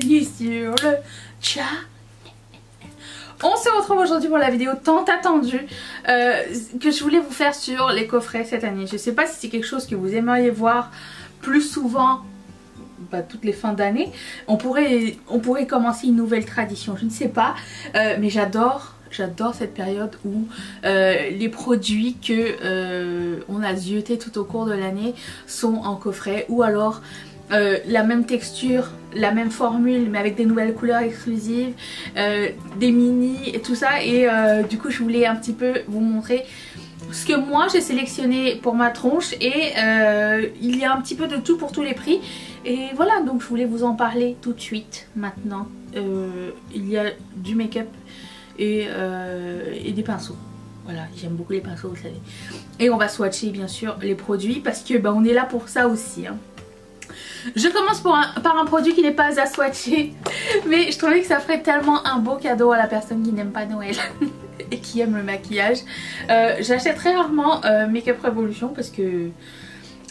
bienvenue sur le chat. On se retrouve aujourd'hui pour la vidéo tant attendue que je voulais vous faire sur les coffrets cette année. Je sais pas si c'est quelque chose que vous aimeriez voir plus souvent, toutes les fins d'année. On pourrait commencer une nouvelle tradition, je ne sais pas, mais j'adore cette période où les produits que on a ziotés tout au cours de l'année sont en coffret, ou alors la même texture, la même formule mais avec des nouvelles couleurs exclusives, des mini et tout ça. Et du coup je voulais un petit peu vous montrer ce que moi j'ai sélectionné pour ma tronche, et il y a un petit peu de tout pour tous les prix. Et voilà, donc je voulais vous en parler tout de suite maintenant. Il y a du make-up et des pinceaux. Voilà, j'aime beaucoup les pinceaux, vous savez. Et on va swatcher bien sûr les produits parce que on est là pour ça aussi, hein. Je commence par un produit qui n'est pas à swatcher, mais je trouvais que ça ferait tellement un beau cadeau à la personne qui n'aime pas Noël et qui aime le maquillage. J'achète très rarement Make-up Revolution parce que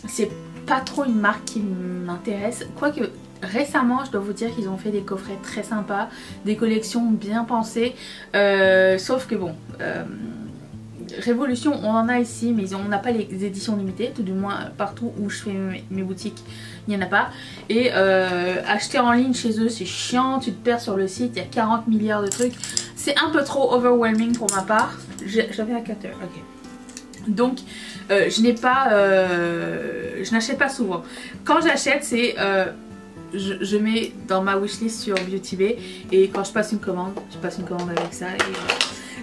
c'est pas trop une marque qui m'intéresse. Quoique récemment je dois vous dire qu'ils ont fait des coffrets très sympas, des collections bien pensées, sauf que bon... Révolution on en a ici, mais on n'a pas les éditions limitées, tout du moins partout où je fais mes boutiques il n'y en a pas. Et acheter en ligne chez eux c'est chiant, tu te perds sur le site, il y a 40 milliards de trucs, c'est un peu trop overwhelming pour ma part. J'avais un cutter, ok. Donc je n'achète pas souvent. Quand j'achète c'est je mets dans ma wishlist sur Beauty Bay, et quand je passe une commande avec ça. Et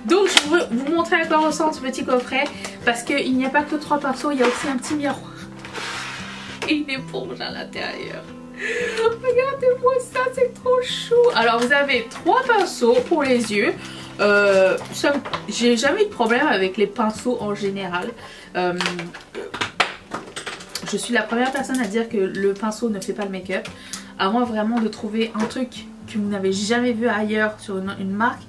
donc je veux vous montrer à quoi ressemble ce petit coffret, parce qu'il n'y a pas que 3 pinceaux, il y a aussi un petit miroir et une éponge à l'intérieur. Regardez-moi ça, c'est trop chou. Alors vous avez 3 pinceaux pour les yeux. J'ai jamais eu de problème avec les pinceaux en général. Je suis la première personne à dire que le pinceau ne fait pas le make-up, à moins vraiment de trouver un truc que vous n'avez jamais vu ailleurs sur une marque.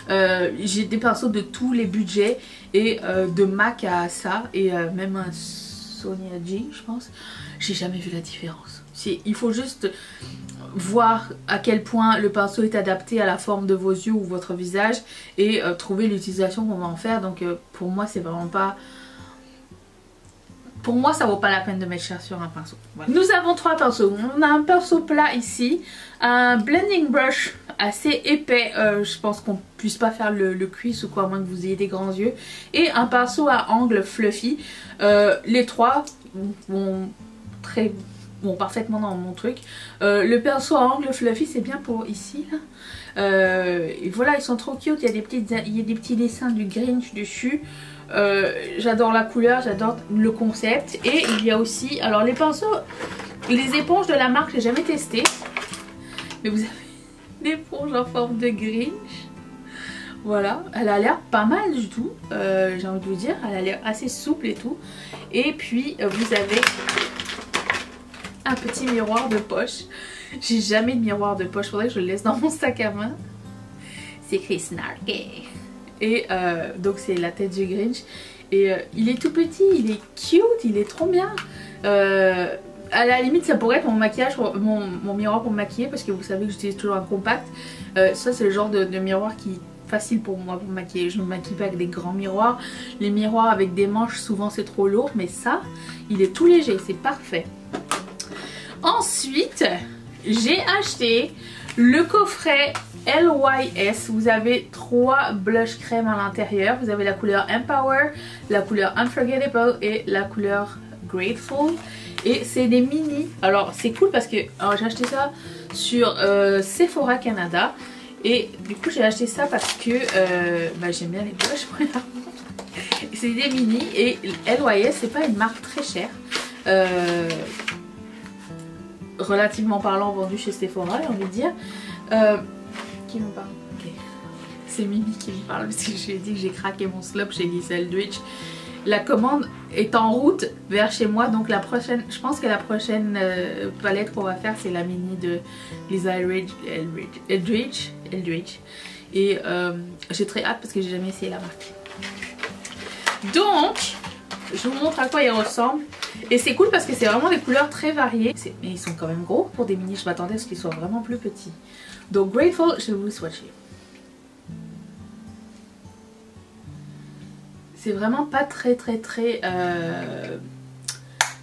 J'ai des pinceaux de tous les budgets, et de MAC à ça, et même un Sonia G je pense. J'ai jamais vu la différence. Il faut juste voir à quel point le pinceau est adapté à la forme de vos yeux ou votre visage, et trouver l'utilisation qu'on va en faire. Donc pour moi c'est vraiment pas... Pour moi ça vaut pas la peine de mettre cher sur un pinceau. Voilà. Nous avons 3 pinceaux. On a un pinceau plat ici, un blending brush assez épais, je pense qu'on puisse pas faire le cuisse ou quoi, à moins que vous ayez des grands yeux, et un pinceau à angle fluffy. Les 3 vont parfaitement dans mon truc. Le pinceau à angle fluffy c'est bien pour ici là. Et voilà, ils sont trop cute, il y a des petits dessins du Grinch dessus. J'adore la couleur, j'adore le concept. Et il y a aussi, alors les pinceaux, les éponges de la marque j'ai jamais testé, mais vous avez l'éponge en forme de Grinch. Voilà, elle a l'air pas mal du tout, j'ai envie de vous dire, elle a l'air assez souple et tout. Et puis vous avez un petit miroir de poche. J'ai jamais de miroir de poche, faudrait que je le laisse dans mon sac à main. C'est écrit Snarky. Et donc c'est la tête du Grinch, et il est tout petit, il est cute, il est trop bien. À la limite ça pourrait être mon maquillage, mon miroir pour me maquiller, parce que vous savez que j'utilise toujours un compact. Ça c'est le genre de miroir qui est facile pour moi pour me maquiller. Je ne me maquille pas avec des grands miroirs. Les miroirs avec des manches souvent c'est trop lourd, mais ça il est tout léger, c'est parfait. Ensuite j'ai acheté le coffret LYS. Vous avez 3 blush crème à l'intérieur. Vous avez la couleur Empower, la couleur Unforgettable et la couleur Grateful. Et c'est des mini. Alors c'est cool parce que j'ai acheté ça sur Sephora Canada. Et du coup j'ai acheté ça parce que j'aime bien les blushs. C'est des mini, et LYS c'est pas une marque très chère. Relativement parlant, vendu chez Sephora, j'ai envie de dire. Qui me parle? Okay. C'est Mimi qui me parle, parce que je lui ai dit que j'ai craqué mon slop chez Lisa Eldridge. La commande est en route vers chez moi, donc la prochaine, je pense que la prochaine palette qu'on va faire c'est la mini de Lisa Eldridge. Et j'ai très hâte parce que j'ai jamais essayé la marque. Donc je vous montre à quoi ils ressemblent. Et c'est cool parce que c'est vraiment des couleurs très variées. Mais ils sont quand même gros pour des mini, je m'attendais à ce qu'ils soient vraiment plus petits. Donc Grateful, je vais vous le swatcher. C'est vraiment pas très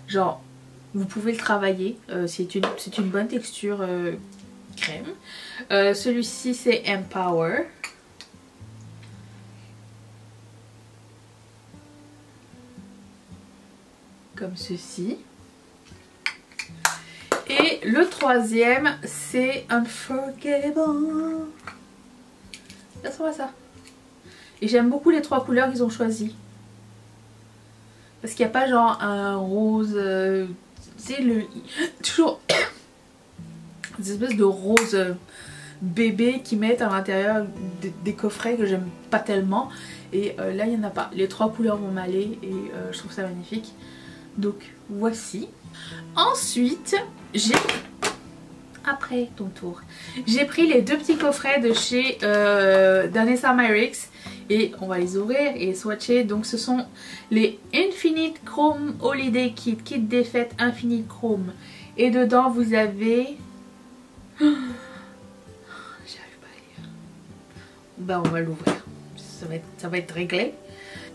genre vous pouvez le travailler, c'est une bonne texture crème. Celui-ci c'est Empower. Comme ceci. Et le troisième c'est Unforgettable. Ça ressemble à ça. Et j'aime beaucoup les trois couleurs qu'ils ont choisies. Parce qu'il n'y a pas genre un rose... c'est toujours des espèces de rose bébé qui mettent à l'intérieur des coffrets que j'aime pas tellement. Et là il n'y en a pas. Les trois couleurs vont m'aller et je trouve ça magnifique. Donc voici. Ensuite j'ai... Après ton tour. J'ai pris les deux petits coffrets de chez Danessa Myricks. Et on va les ouvrir et les swatcher. Donc ce sont les Infinite Chrome Holiday Kit. Kit des fêtes Infinite Chrome. Et dedans vous avez... J'arrive pas à lire. Ben on va l'ouvrir. Ça va être réglé.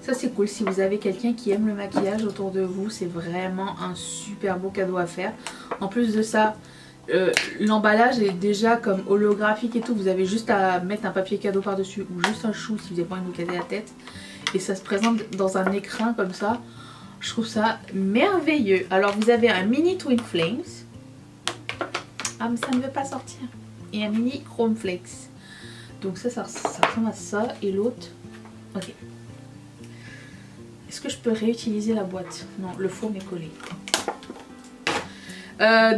Ça c'est cool si vous avez quelqu'un qui aime le maquillage autour de vous. C'est vraiment un super beau cadeau à faire. En plus de ça... l'emballage est déjà comme holographique et tout, vous avez juste à mettre un papier cadeau par dessus ou juste un chou si vous n'avez pas envie de vous casser la tête et ça se présente dans un écrin comme ça. Je trouve ça merveilleux. Alors vous avez un mini Twin Flames, ah mais ça ne veut pas sortir, et un mini Chrome Flakes. Donc ça ressemble à ça. Et l'autre, ok, est-ce que je peux réutiliser la boîte? Non, le fond est collé.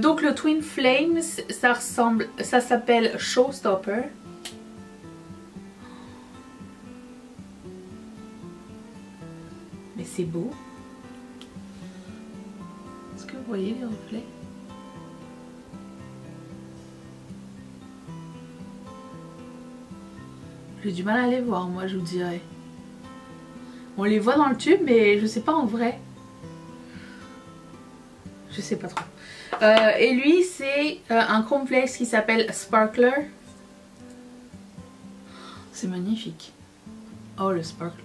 Donc le Twin Flames, ça s'appelle Showstopper. Mais c'est beau. Est-ce que vous voyez les reflets? J'ai du mal à les voir, moi je vous dirais. On les voit dans le tube mais je sais pas en vrai. Je sais pas trop. Et lui c'est un complexe qui s'appelle Sparkler. C'est magnifique. Oh le Sparkler.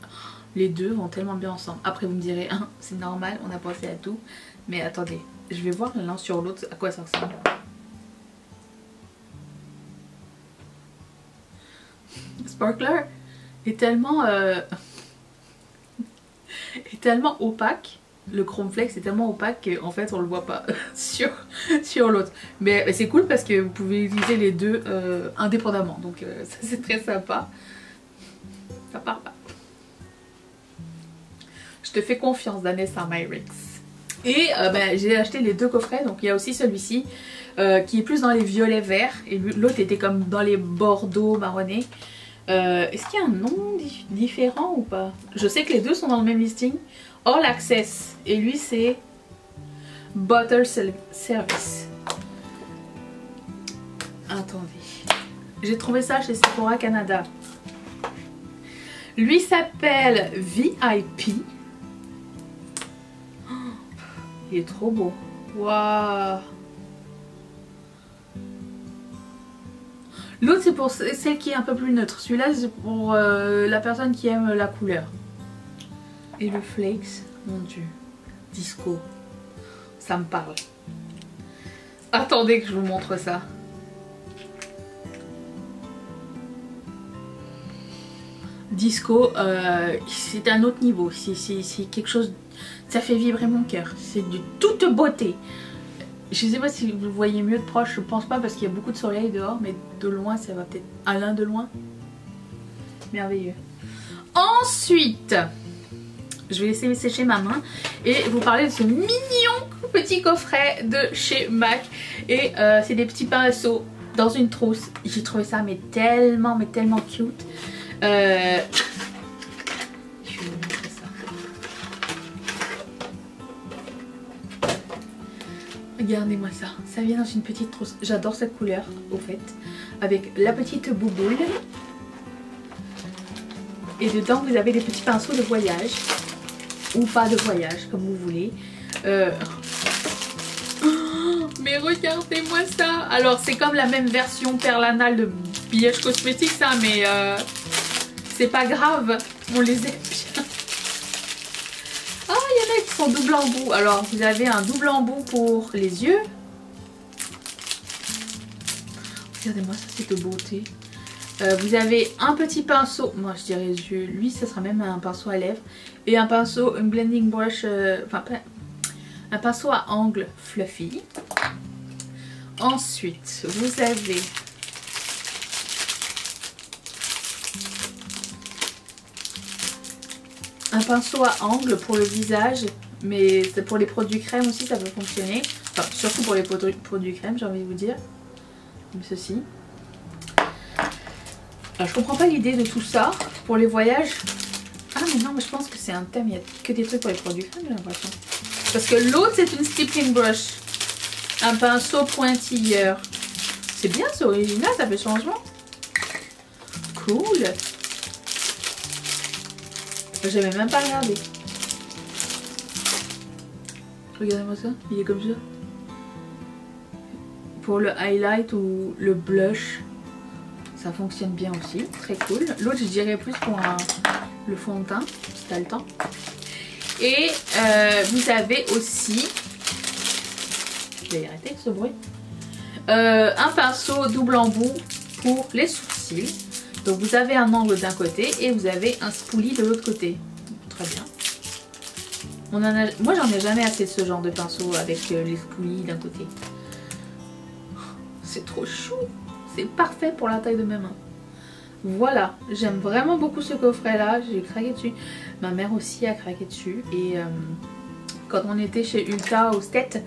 Les deux vont tellement bien ensemble. Après vous me direz, hein, c'est normal, on a pensé à tout. Mais attendez, je vais voir l'un sur l'autre à quoi ça ressemble. Sparkler est tellement opaque. Le Chrome Flex est tellement opaque qu'en fait on le voit pas sur l'autre. Mais c'est cool parce que vous pouvez utiliser les deux indépendamment. Donc ça c'est très sympa. Ça part pas. Je te fais confiance, Danessa Myricks. Et j'ai acheté les deux coffrets. Donc il y a aussi celui-ci qui est plus dans les violets verts. Et l'autre était comme dans les bordeaux marronnés. Est-ce qu'il y a un nom différent ou pas? Je sais que les deux sont dans le même listing. All Access. Et lui c'est Bottle Service. Attendez. J'ai trouvé ça chez Sephora Canada. Lui s'appelle VIP. Oh, il est trop beau. Waouh. L'autre c'est pour celle qui est un peu plus neutre. Celui-là c'est pour la personne qui aime la couleur. Et le Flakes, mon dieu. Disco. Ça me parle. Attendez que je vous montre ça. Disco, c'est un autre niveau. C'est quelque chose... Ça fait vibrer mon cœur. C'est de toute beauté. Je sais pas si vous voyez mieux de proche, je pense pas parce qu'il y a beaucoup de soleil dehors, mais de loin ça va peut-être... Alain de loin. Merveilleux. Ensuite, je vais laisser sécher ma main et vous parler de ce mignon petit coffret de chez MAC. Et c'est des petits pinceaux dans une trousse. J'ai trouvé ça mais tellement cute. Je vais vous montrer ça. Regardez-moi ça. Ça vient dans une petite trousse. J'adore cette couleur au fait. Avec la petite bouboule. Et dedans vous avez des petits pinceaux de voyage. ou pas de voyage, comme vous voulez. Mais regardez-moi ça. Alors c'est comme la même version perle anal de BH Cosmetics, hein, mais c'est pas grave, on les aime bien. Ah, il y en a qui sont double embout. Alors vous avez un double embout pour les yeux. Regardez-moi ça, c'est de beauté. Vous avez un petit pinceau, moi je dirais les yeux, lui ça sera même un pinceau à lèvres. Et un pinceau, une blending brush, enfin un pinceau à angle fluffy. Ensuite, vous avez un pinceau à angle pour le visage, mais pour les produits crème aussi ça peut fonctionner. Enfin, surtout pour les produits crème, j'ai envie de vous dire. Comme ceci. Alors, je comprends pas l'idée de tout ça pour les voyages. Ah mais non, mais je pense que c'est un thème, il n'y a que des trucs pour les produits crème, j'ai l'impression. Parce que l'autre c'est une stippling brush. Un pinceau pointilleur. C'est bien, c'est original, ça fait changement. Cool. J'avais même pas regardé. Regardez-moi ça, il est comme ça. Pour le highlight ou le blush, ça fonctionne bien aussi, très cool. L'autre je dirais plus pour le fond de teint, si t'as le temps. Et vous avez aussi, je vais arrêter ce bruit, un pinceau double embout pour les sourcils. Donc vous avez un angle d'un côté et vous avez un spoolie de l'autre côté. Très bien. Moi j'en ai jamais assez de ce genre de pinceau avec les spoolies d'un côté. C'est trop chou. C'est parfait pour la taille de mes mains. Voilà, j'aime vraiment beaucoup ce coffret là, j'ai craqué dessus. Ma mère aussi a craqué dessus. Et quand on était chez Ulta au State,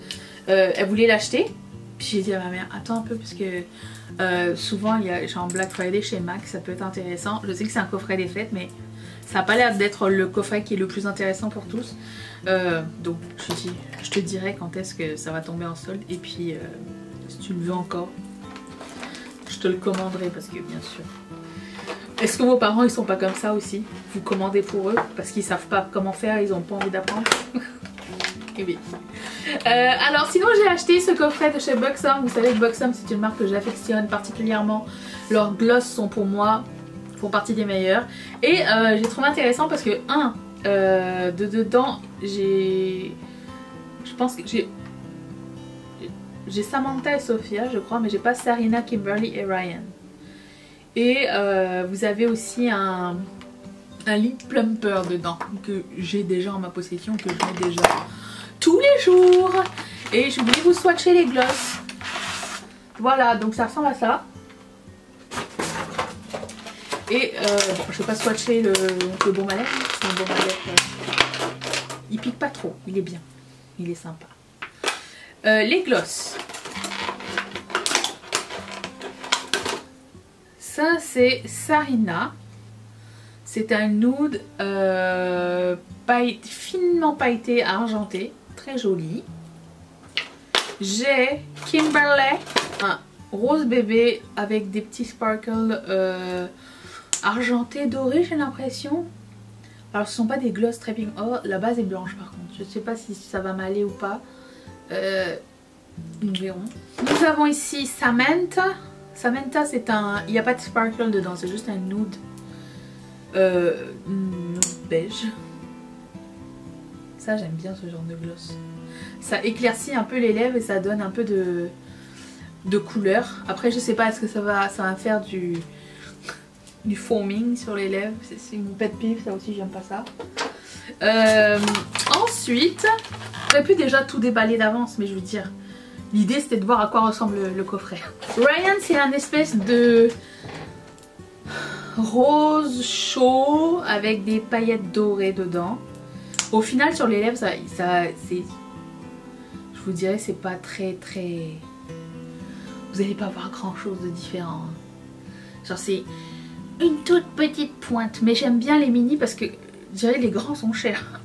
elle voulait l'acheter. Puis j'ai dit à ma mère, attends un peu parce que souvent il y a genre Black Friday chez MAC, ça peut être intéressant. Je sais que c'est un coffret des fêtes mais ça n'a pas l'air d'être le coffret qui est le plus intéressant pour tous. Donc je dis, je te dirai quand est-ce que ça va tomber en solde. Et puis si tu le veux encore, je te le commanderai parce que bien sûr. Est-ce que vos parents ils sont pas comme ça aussi? Vous commandez pour eux parce qu'ils savent pas comment faire, ils ont pas envie d'apprendre. Et bien. Alors sinon j'ai acheté ce coffret de chez Buxom. Vous savez que Buxom c'est une marque que j'affectionne particulièrement. Leurs gloss sont pour moi, font partie des meilleurs. Et j'ai trouvé intéressant parce que dedans je pense que j'ai Samantha et Sophia je crois, mais j'ai pas Sarina, Kimberly et Ryan. Et vous avez aussi un lip plumper dedans que j'ai déjà en ma possession, que je mets déjà tous les jours. Et je voulais vous swatcher les gloss. Voilà, donc ça ressemble à ça. Et bon, je vais pas swatcher le baume à lèvres. C'est un baume à lèvres. Il pique pas trop, il est bien. Il est sympa. Les gloss. Ça c'est Sarina. C'est un nude finement pailleté argenté. Très joli. J'ai Kimberly. Un rose bébé avec des petits sparkles argentés dorés, j'ai l'impression. Alors ce sont pas des gloss très pink. Oh, la base est blanche par contre. Je sais pas si ça va m'aller ou pas. Nous verrons. Nous avons ici Samantha. Samantha c'est un... Il n'y a pas de sparkle dedans, c'est juste un nude. Beige. Ça j'aime bien ce genre de gloss. Ça éclaircit un peu les lèvres et ça donne un peu de couleur. Après je sais pas, est-ce que ça va faire du foaming sur les lèvres. C'est mon pet peeve, ça aussi j'aime pas ça. Ensuite, j'aurais pu déjà tout déballer d'avance, mais je veux dire, l'idée c'était de voir à quoi ressemble le coffret. Ryan c'est un espèce de rose chaud avec des paillettes dorées dedans. Au final sur les lèvres ça c'est, je vous dirais, c'est pas très vous allez pas voir grand chose de différent. Genre c'est une toute petite pointe, mais j'aime bien les mini parce que je dirais les grands sont chers.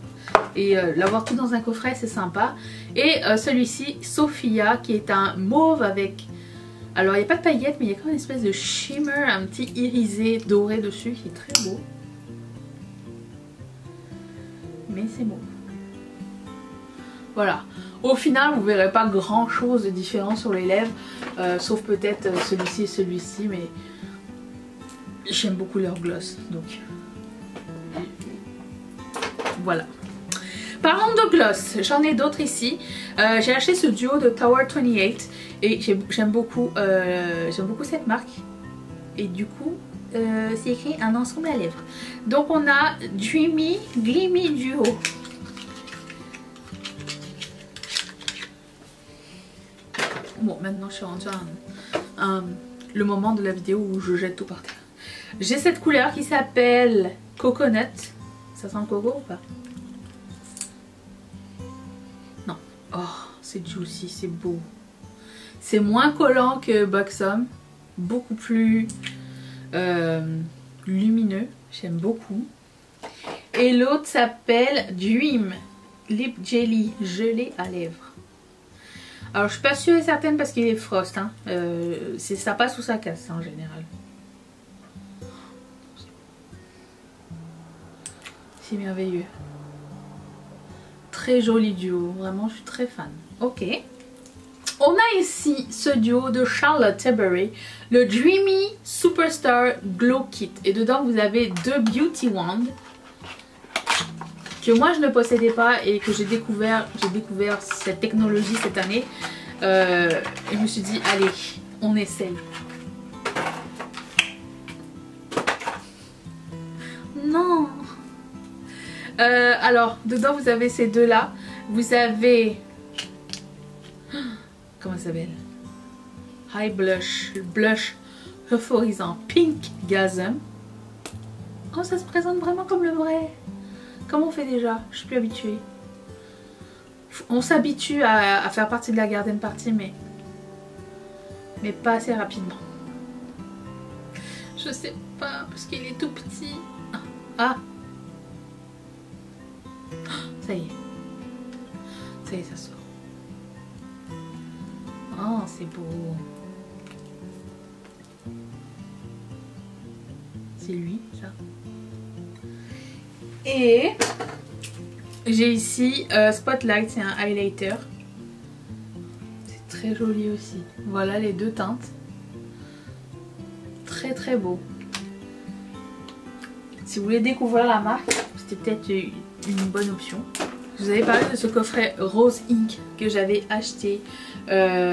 Et l'avoir tout dans un coffret c'est sympa. Et celui-ci, Sophia, qui est un mauve avec... Alors il n'y a pas de paillettes mais il y a quand même une espèce de shimmer, un petit irisé doré dessus qui est très beau. Mais c'est beau. Voilà. Au final, vous verrez pas grand chose de différent sur les lèvres, sauf peut-être celui-ci et celui-ci, mais j'aime beaucoup leur gloss, donc voilà. Parlons de gloss, j'en ai d'autres ici. J'ai acheté ce duo de Tower 28 et j'aime beaucoup cette marque. Et du coup, c'est écrit un ensemble à lèvres. Donc on a Dreamy Glimmy Duo. Bon, maintenant je suis rendue à le moment de la vidéo où je jette tout par terre. J'ai cette couleur qui s'appelle Coconut. Ça sent le coco ou pas? Non. Oh, c'est juicy, c'est beau. C'est moins collant que Buxom. Beaucoup plus lumineux. J'aime beaucoup. Et l'autre s'appelle Dream Lip Jelly gelé à lèvres. Alors je suis pas sûre et certaine parce qu'il est frost. Hein. Ça passe ou ça casse hein, en général. C'est merveilleux. Très joli duo. Vraiment je suis très fan. Ok. On a ici ce duo de Charlotte Tilbury. Le Dreamy Superstar Glow Kit. Et dedans vous avez deux Beauty Wand. Que moi je ne possédais pas et que j'ai découvert cette technologie cette année et je me suis dit allez on essaye. Non alors dedans vous avez ces deux là, vous avez comment ça s'appelle, High Blush, blush euphorisant Pink Gasm. Oh ça se présente vraiment comme le vrai. Comment on fait déjà? Je suis plus habituée. On s'habitue à faire partie de la garden party, mais pas assez rapidement. Je sais pas, parce qu'il est tout petit. Ah! Ça y est. Ça y est, ça sort. Oh, c'est beau. C'est lui, ça. Et j'ai ici Spotlight, c'est un highlighter. C'est très joli aussi. Voilà les deux teintes. Très très beau. Si vous voulez découvrir la marque, c'était peut-être une bonne option. Je vous avais parlé de ce coffret Rose Ink que j'avais acheté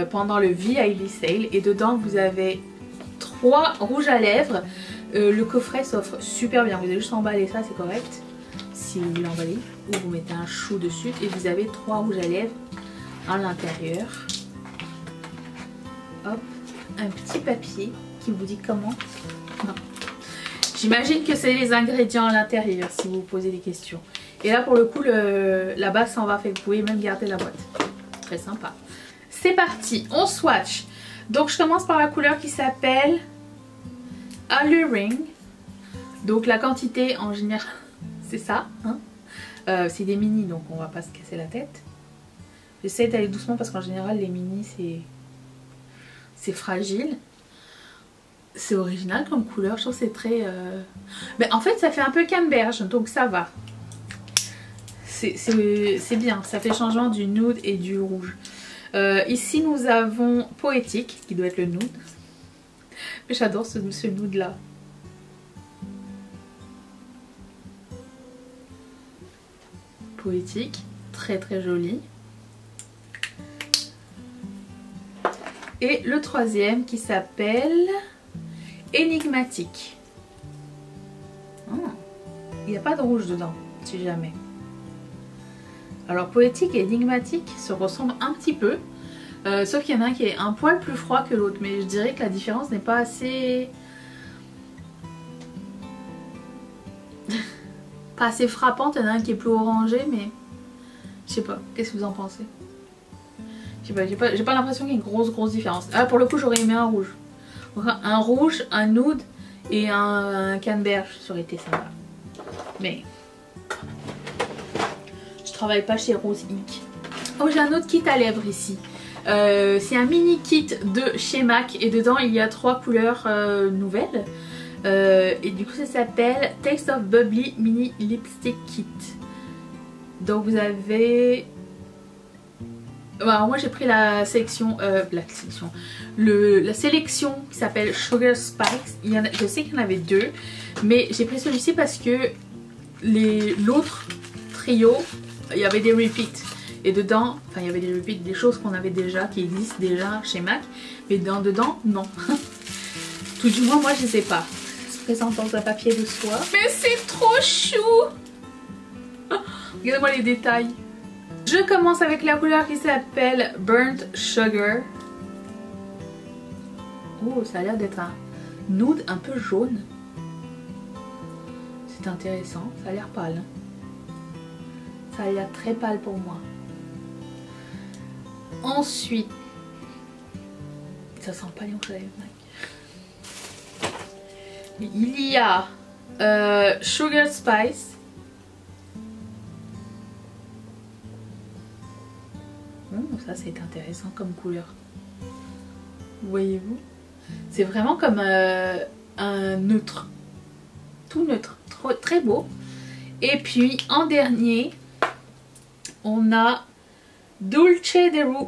pendant le VIP Sale. Et dedans vous avez 3 rouges à lèvres. Le coffret s'offre super bien. Vous avez juste emballé ça, c'est correct. Si vous l'emballez, ou vous mettez un chou dessus et vous avez 3 rouges à lèvres à l'intérieur. Hop, un petit papier qui vous dit comment. Non. J'imagine que c'est les ingrédients à l'intérieur si vous vous posez des questions. Et là pour le coup la base s'en va, fait que vous pouvez même garder la boîte. Très sympa. C'est parti, on swatch. Donc je commence par la couleur qui s'appelle Alluring. Donc la quantité en général c'est ça, hein. C'est des mini donc on va pas se casser la tête. J'essaie d'aller doucement parce qu'en général les mini c'est fragile. C'est original comme couleur, je trouve que c'est très... Mais en fait ça fait un peu camberge donc ça va. C'est bien, ça fait changement du nude et du rouge. Ici nous avons Poétique qui doit être le nude. Mais j'adore ce nude là. Poétique, très très joli. Et le troisième qui s'appelle Énigmatique. Oh, il n'y a pas de rouge dedans, si jamais. Alors Poétique et Énigmatique se ressemblent un petit peu, sauf qu'il y en a un qui est un poil plus froid que l'autre, mais je dirais que la différence n'est pas assez... pas assez frappante. Il y en a un qui est plus orangé, mais je sais pas, qu'est-ce que vous en pensez? Je sais pas, j'ai pas l'impression qu'il y ait une grosse différence. Ah, pour le coup j'aurais aimé un rouge. Un rouge, un nude et un canneberge, ça aurait été sympa. Mais je travaille pas chez Rose Ink. Oh, j'ai un autre kit à lèvres ici. C'est un mini kit de chez MAC et dedans il y a 3 couleurs nouvelles. Et du coup ça s'appelle Taste of Bubbly Mini Lipstick Kit. Donc vous avez Alors moi j'ai pris la sélection, la sélection qui s'appelle Sugar Spice. Je sais qu'il y en avait deux, mais j'ai pris celui-ci parce que l'autre trio, il y avait des repeats. Et dedans, enfin il y avait des repeats, des choses qu'on avait déjà, qui existent déjà chez MAC. Mais dedans, non. Tout du moins moi je sais pas. Ça se présente dans un papier de soie. Mais c'est trop chou. Regardez-moi les détails. Je commence avec la couleur qui s'appelle Burnt Sugar. Oh, ça a l'air d'être un nude un peu jaune. C'est intéressant, ça a l'air pâle. Ça a l'air très pâle pour moi. Ensuite, ça sent pas les rouges à lèvres. Il y a Sugar Spice. Ça c'est intéressant comme couleur. Voyez-vous? C'est vraiment comme un neutre. Tout neutre. Très beau. Et puis en dernier, on a Dulce de Ru...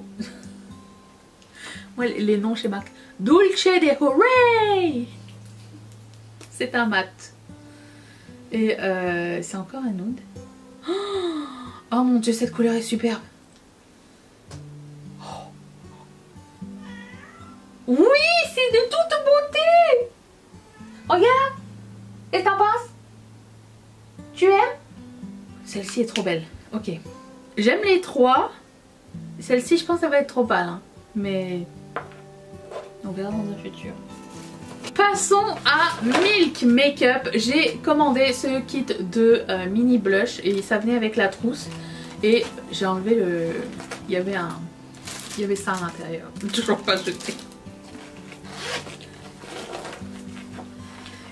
Ouais, les noms chez MAC. Dulce de Hooray! C'est un mat. Et c'est encore un nude. Oh mon dieu, cette couleur est superbe. Oui, c'est de toute beauté. Regarde. Et t'en penses? Tu aimes? Celle-ci est trop belle. Ok. J'aime les trois. Celle-ci, je pense que ça va être trop pâle. Hein. Mais on verra dans un futur. Passons à Milk Makeup. J'ai commandé ce kit de mini blush. Et ça venait avec la trousse. Et j'ai enlevé le... Il y avait ça à l'intérieur. Toujours pas jeté.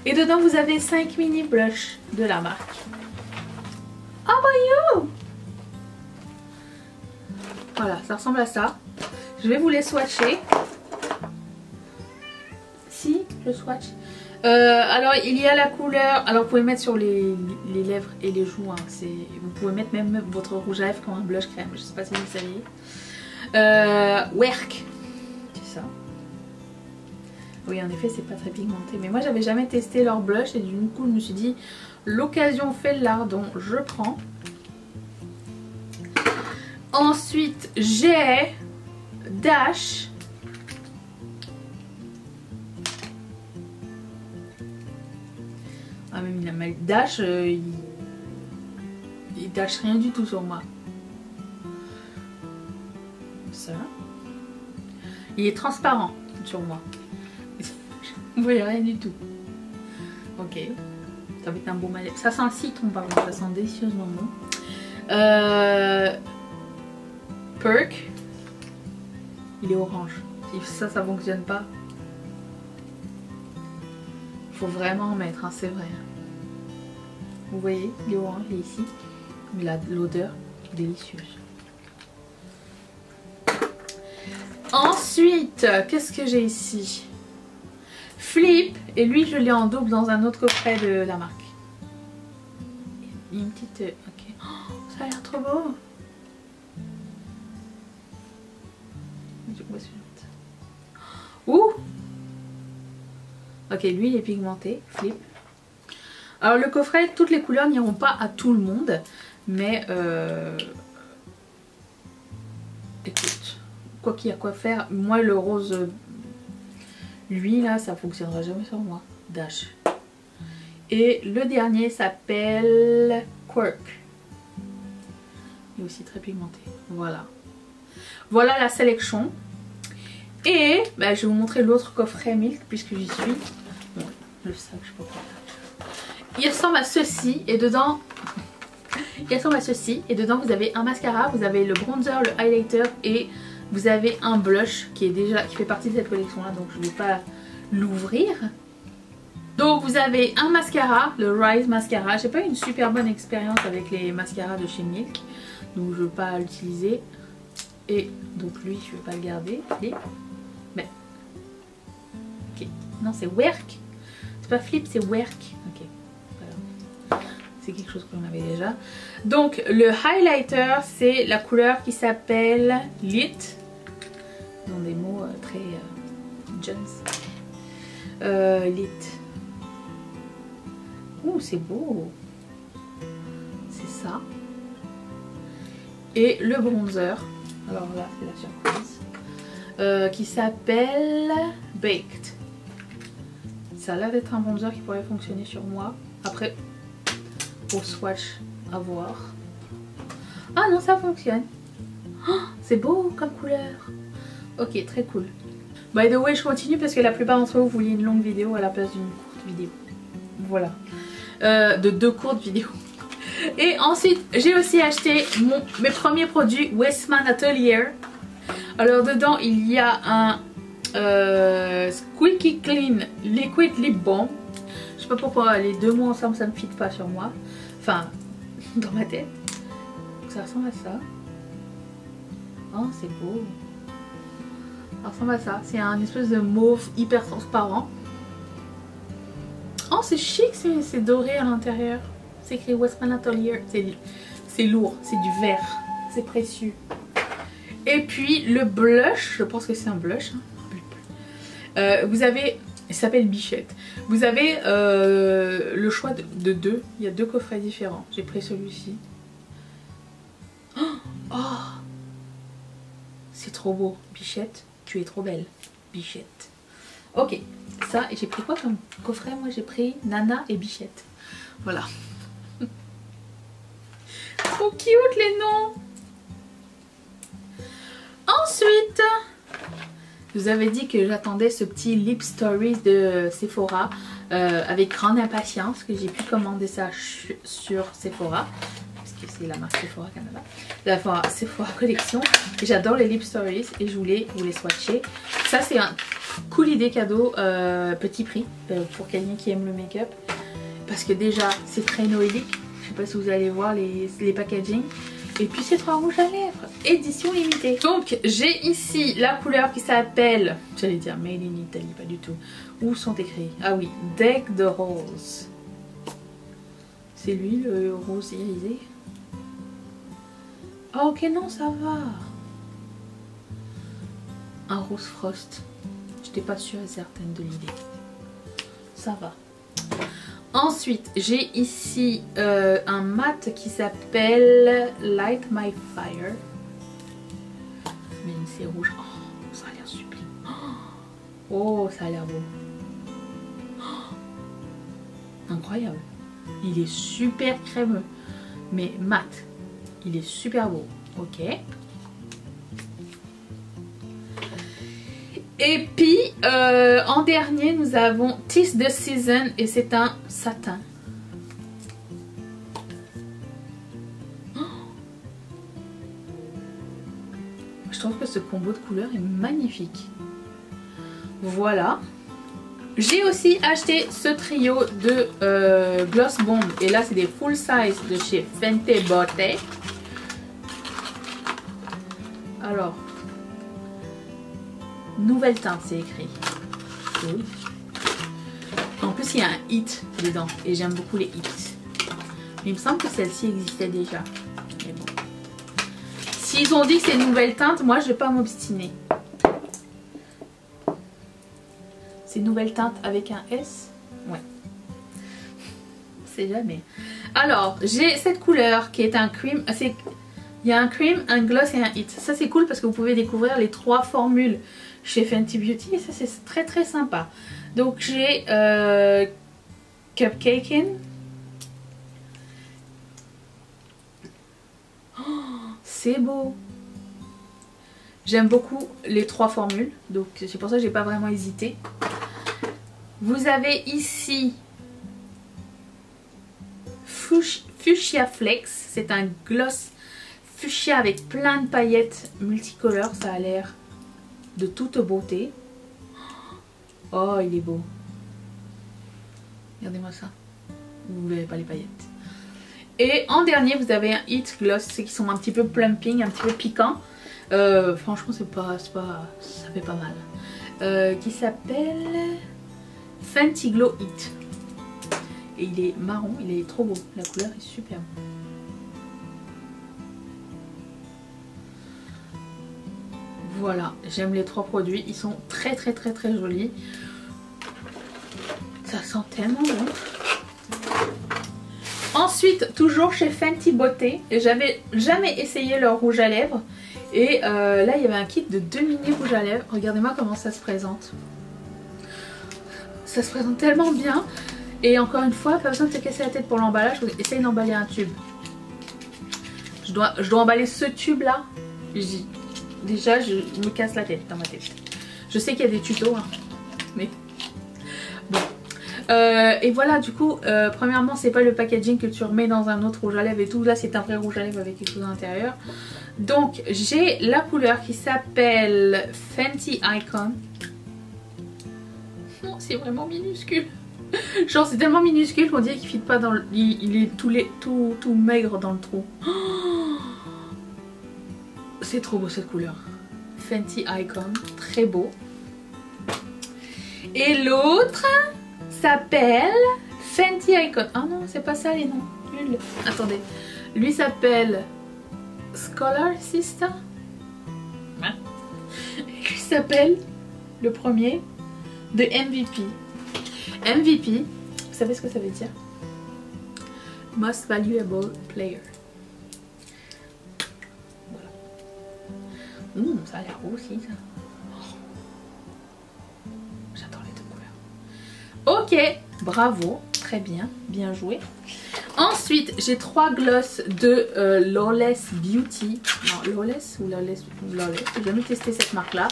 Et dedans vous avez 5 mini blushs de la marque. How about you? Voilà, ça ressemble à ça. Je vais vous les swatcher. Si, je swatch. Alors il y a la couleur. Alors vous pouvez mettre sur les lèvres et les joues. Hein. Vous pouvez mettre même votre rouge à lèvres comme un blush crème. Je sais pas si vous le saviez. Werk. C'est ça. Oui, en effet, c'est pas très pigmenté. Mais moi, j'avais jamais testé leur blush. Et du coup, je me suis dit, l'occasion fait le lardon. Je prends. Ensuite, j'ai Dash. Ah, mais Dash, il dash rien du tout sur moi. Ça. Il est transparent sur moi. Vous voyez rien du tout. Ok. Ça va être un beau malais. Ça sent le citron par contre. Ça sent délicieusement bon. Perk. Il est orange. Si ça fonctionne pas. Faut vraiment en mettre, hein, c'est vrai. Vous voyez, il est orange, il est ici. Mais l'odeur est délicieuse. Ensuite, qu'est-ce que j'ai ici? Flip, et lui je l'ai en double dans un autre coffret de la marque. Il y a une petite... ok. Oh, ça a l'air trop beau. Ouh. Ok, lui il est pigmenté, Flip. Alors le coffret, toutes les couleurs n'iront pas à tout le monde. Mais écoute, quoi qu'il y a quoi faire, moi le rose... Lui là, ça fonctionnera jamais sur moi. Dash. Et le dernier s'appelle Quirk. Il est aussi très pigmenté. Voilà. Voilà la sélection. Et bah, je vais vous montrer l'autre coffret Milk puisque j'y suis. Bon, le sac, je peux pas. Il ressemble à ceci et dedans... Il ressemble à ceci et dedans vous avez un mascara, vous avez le bronzer, le highlighter et vous avez un blush qui fait partie de cette collection là, donc je ne vais pas l'ouvrir. Donc vous avez un mascara, le Rise Mascara. J'ai pas eu une super bonne expérience avec les mascaras de chez Milk, donc je ne veux pas l'utiliser. Et donc lui je ne vais pas le garder. Mais ok, non c'est Werk, c'est pas Flip, c'est Werk. Ok, voilà. c'est quelque chose qu'on avait déjà. Donc le highlighter, c'est la couleur qui s'appelle Lit. Dans des mots très Jones. Lit. Ouh, c'est beau. C'est ça. Et le bronzer, alors là c'est la surprise, qui s'appelle Baked. Ça a l'air d'être un bronzer qui pourrait fonctionner sur moi. Après, au swatch, à voir. Ah non, ça fonctionne. Oh, c'est beau comme couleur. Ok, très cool. By the way, je continue parce que la plupart d'entre vous vouliez une longue vidéo à la place d'une courte vidéo. Voilà. De 2 courtes vidéos. Et ensuite, j'ai aussi acheté mes premiers produits Westman Atelier. Alors dedans, il y a un Squeaky Clean Liquid Lip Balm. Je sais pas pourquoi les 2 mots ensemble, ça ne fit pas sur moi. Enfin, dans ma tête. Ça ressemble à ça. Oh, c'est beau. Ça ressemble à ça. C'est un espèce de mauve hyper transparent. Oh, c'est chic, c'est doré à l'intérieur. C'est écrit Westman Atelier. C'est lourd, c'est du vert. C'est précieux. Et puis le blush, je pense que c'est un blush. Hein. Vous avez, il s'appelle Bichette. Vous avez le choix de 2. Il y a 2 coffrets différents. J'ai pris celui-ci. Oh, c'est trop beau. Bichette, tu es trop belle. Bichette. Ok, ça, et j'ai pris quoi comme coffret? Moi j'ai pris Nana et Bichette. Voilà. Trop cute les noms. Ensuite, je vous avais dit que j'attendais ce petit Lip Stories de Sephora avec grande impatience, que j'ai pu commander ça sur Sephora. Parce que c'est la marque Sephora Canada. La Sephora Collection. J'adore les Lip Stories et je voulais vous les swatcher. Ça c'est un cool idée cadeau, petit prix pour quelqu'un qui aime le make-up. Parce que déjà c'est très noélique. Je sais pas si vous allez voir les packaging. Et puis c'est 3 rouges à lèvres, édition limitée. Donc j'ai ici la couleur qui s'appelle, j'allais dire Made in Italy, pas du tout. Où sont écrits? Ah oui, Deck de Rose. C'est lui le rose irisé. Ah ok, non, ça va. Un rose frost. J'étais pas sûre et certaine de l'idée. Ça va. Ensuite, j'ai ici un mat qui s'appelle Light My Fire. Mais c'est rouge. Oh, ça a l'air sublime. Oh, ça a l'air beau. Oh, incroyable. Il est super crémeux. Mais mat. Il est super beau. Ok. Et puis en dernier nous avons Tis the Season et c'est un satin. Oh, je trouve que ce combo de couleurs est magnifique. Voilà. J'ai aussi acheté ce trio de Gloss Bomb et là c'est des full size de chez Fenty Beauté. Alors, nouvelle teinte, c'est écrit. Oui. En plus, il y a un hit dedans. Et j'aime beaucoup les hits. Mais il me semble que celle-ci existait déjà. Mais bon. S'ils ont dit que c'est une nouvelle teinte, moi, je vais pas m'obstiner. C'est une nouvelle teinte avec un S? Ouais. C'est jamais. Alors, j'ai cette couleur qui est un cream. Il y a un cream, un gloss et un hit. Ça, c'est cool parce que vous pouvez découvrir les 3 formules chez Fenty Beauty et ça c'est très très sympa. Donc j'ai Cupcakin. Oh, c'est beau. J'aime beaucoup les 3 formules, donc c'est pour ça que j'ai pas vraiment hésité. Vous avez ici Fuchsia Flex, c'est un gloss fuchsia avec plein de paillettes multicolores, ça a l'air de toute beauté. Oh, il est beau. Regardez-moi ça. Vous verrez pas les paillettes. Et en dernier, vous avez un Hit Gloss, c'est qui sont un petit peu plumping, un petit peu piquant. Franchement, ça fait pas mal. Qui s'appelle Fenty Glow Hit. Et il est marron, il est trop beau. La couleur est superbe. Voilà, j'aime les 3 produits. Ils sont très jolis. Ça sent tellement bon. Ensuite, toujours chez Fenty Beauté. J'avais jamais essayé leur rouge à lèvres. Et là, il y avait un kit de 2 mini rouges à lèvres. Regardez-moi comment ça se présente. Ça se présente tellement bien. Et encore une fois, pas besoin de se casser la tête pour l'emballage. Essaye d'emballer un tube. Je dois emballer ce tube là. Déjà, je me casse la tête dans ma tête. Je sais qu'il y a des tutos, hein, mais bon. Et voilà, du coup, premièrement, c'est pas le packaging que tu remets dans un autre rouge à lèvres et tout. Là, c'est un vrai rouge à lèvres avec quelque chose à l'intérieur. Donc, j'ai la couleur qui s'appelle Fenty Icon. Non, c'est vraiment minuscule. Genre, c'est tellement minuscule qu'on dirait qu'il fit pas dans le... Il est tout maigre dans le trou. Oh, c'est trop beau cette couleur. Fenty Icon, très beau. Et l'autre s'appelle Fenty Icon. Ah non, c'est pas ça les noms. Nul. Attendez. Lui s'appelle Scholar Sister. Hein? Lui s'appelle le premier de MVP. MVP, vous savez ce que ça veut dire? Most Valuable Player. Voilà. Ça a l'air beau aussi ça. J'adore les deux couleurs. Ok, bravo, très bien, bien joué. Ensuite, j'ai 3 glosses de Lawless Beauty. Non, Lawless ou Lawless? Lawless, j'ai jamais testé cette marque là.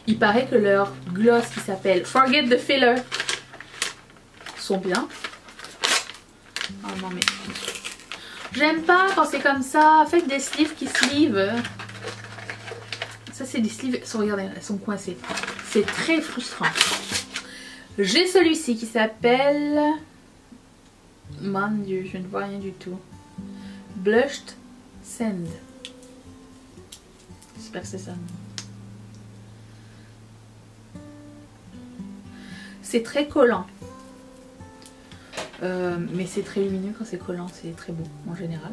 Il paraît que leur gloss qui s'appelle Forget the Filler sont bien. Oh non mais... J'aime pas quand c'est comme ça. Faites des sleeves qui sleeve. Ça c'est des sleeves. Regardez, elles sont coincées. C'est très frustrant. J'ai celui-ci qui s'appelle... Mon dieu, je ne vois rien du tout. Blushed Sand. J'espère que c'est ça. C'est très collant. Mais c'est très lumineux quand c'est collant, c'est très beau en général.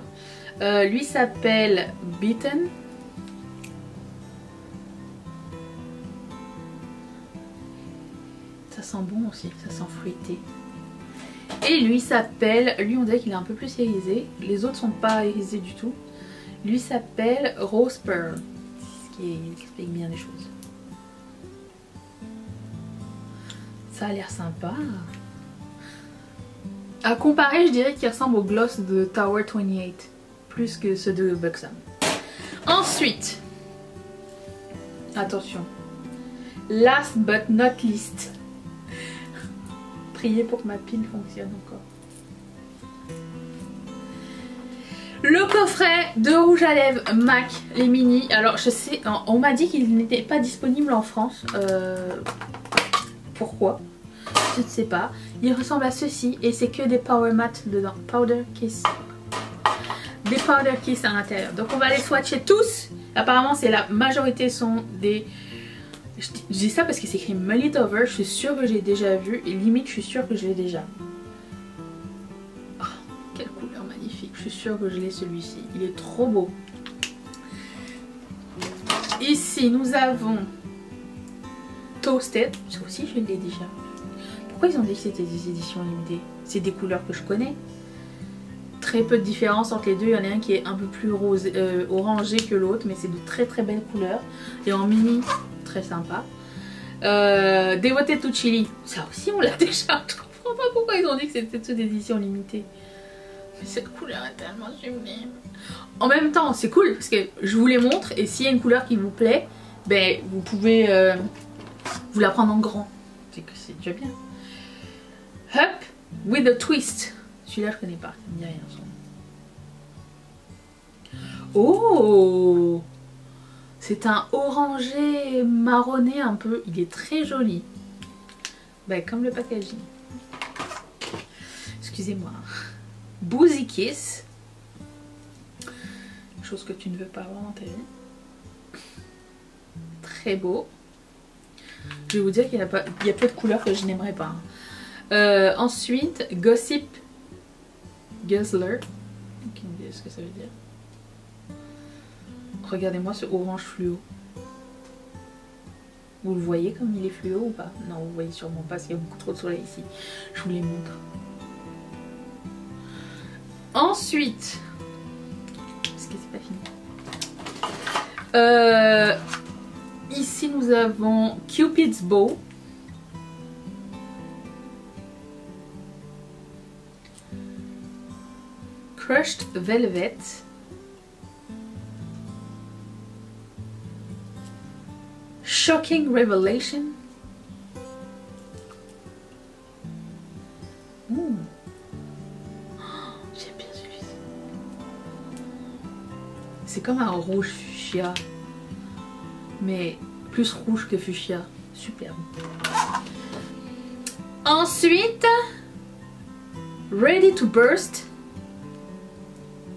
Lui s'appelle Beaten. Ça sent bon aussi, ça sent fruité. Et lui s'appelle, lui on dirait qu'il est un peu plus irisé, les autres sont pas irisés du tout. Lui s'appelle Rose Pearl, ce qui explique bien les choses. Ça a l'air sympa. À comparer, je dirais qu'il ressemble au gloss de Tower 28, plus que ceux de Buxom. Ensuite, attention, last but not least, priez pour que ma pile fonctionne encore. Le coffret de rouge à lèvres MAC, les mini. Alors je sais, on m'a dit qu'il n'était pas disponible en France. Pourquoi? Je ne sais pas. Il ressemble à ceci et c'est que des Power Matte dedans. Powder Kiss. Des Powder Kiss à l'intérieur. Donc on va les swatcher tous. Apparemment c'est la majorité sont des... Je dis ça parce que c'est écrit Mull It Over. Je suis sûre que j'ai déjà vu et limite je suis sûre que je l'ai déjà. Oh, quelle couleur magnifique. Je suis sûre que je l'ai celui-ci. Il est trop beau. Ici nous avons Toasted. Ça aussi je l'ai déjà. Pourquoi ils ont dit que c'était des éditions limitées? C'est des couleurs que je connais. Très peu de différence entre les deux. Il y en a un qui est un peu plus rose, orangé que l'autre, mais c'est de très belles couleurs. Et en mini, très sympa. Devoted to Chili. Ça aussi on l'a déjà. Je comprends pas pourquoi ils ont dit que c'était toutes des éditions limitées. Mais cette couleur est tellement sublime. En même temps, c'est cool parce que je vous les montre. Et s'il y a une couleur qui vous plaît, ben, vous pouvez vous la prendre en grand. C'est que c'est déjà bien. Up with a twist. Celui-là je connais pas, ça me dit rien son nom. Oh, c'est un orangé marronné un peu. Il est très joli. Ben, comme le packaging. Excusez-moi. Boozy Kiss. Chose que tu ne veux pas avoir dans ta vie. Très beau. Je vais vous dire qu'il y a peu de couleurs que je n'aimerais pas. Ensuite, Gossip Guzzler. Aucune idée de ce que ça veut dire. Regardez-moi ce orange fluo. Vous le voyez comme il est fluo ou pas? Non, vous voyez sûrement pas parce qu'il y a beaucoup trop de soleil ici. Je vous les montre. Ensuite, parce que c'est pas fini. Ici nous avons Cupid's Bow. Crushed Velvet. Shocking Revelation. J'aime bien celui-ci. C'est comme un rouge fuchsia, mais plus rouge que fuchsia. Superbe. Ensuite, Ready to Burst.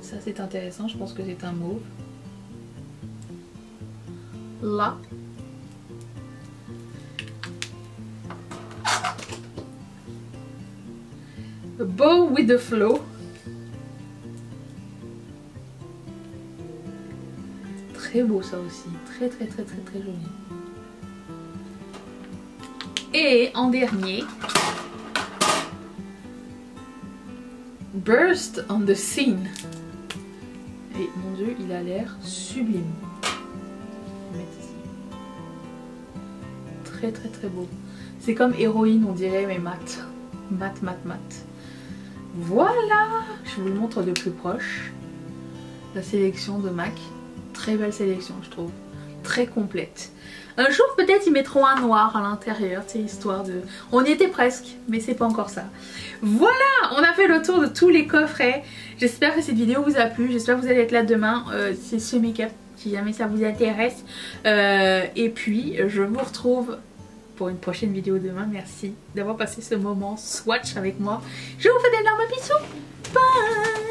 Ça c'est intéressant, je pense que c'est un mauve. Là. Bow with the Flow. Très beau ça aussi, très joli. Et en dernier, Burst on the Scene. Et mon dieu, il a l'air sublime. Je vais mettre ici. Très beau. C'est comme héroïne on dirait, mais mat. Mat. Voilà, je vous le montre de plus proche. La sélection de MAC. Très belle sélection je trouve. Très complète. Un jour peut-être ils mettront un noir à l'intérieur, c'est histoire de... On y était presque, mais c'est pas encore ça. Voilà, on a fait le tour de tous les coffrets. J'espère que cette vidéo vous a plu, j'espère que vous allez être là demain. C'est ce make-up, si jamais ça vous intéresse. Et puis je vous retrouve pour une prochaine vidéo demain. Merci d'avoir passé ce moment swatch avec moi. Je vous fais d'énormes bisous. Bye.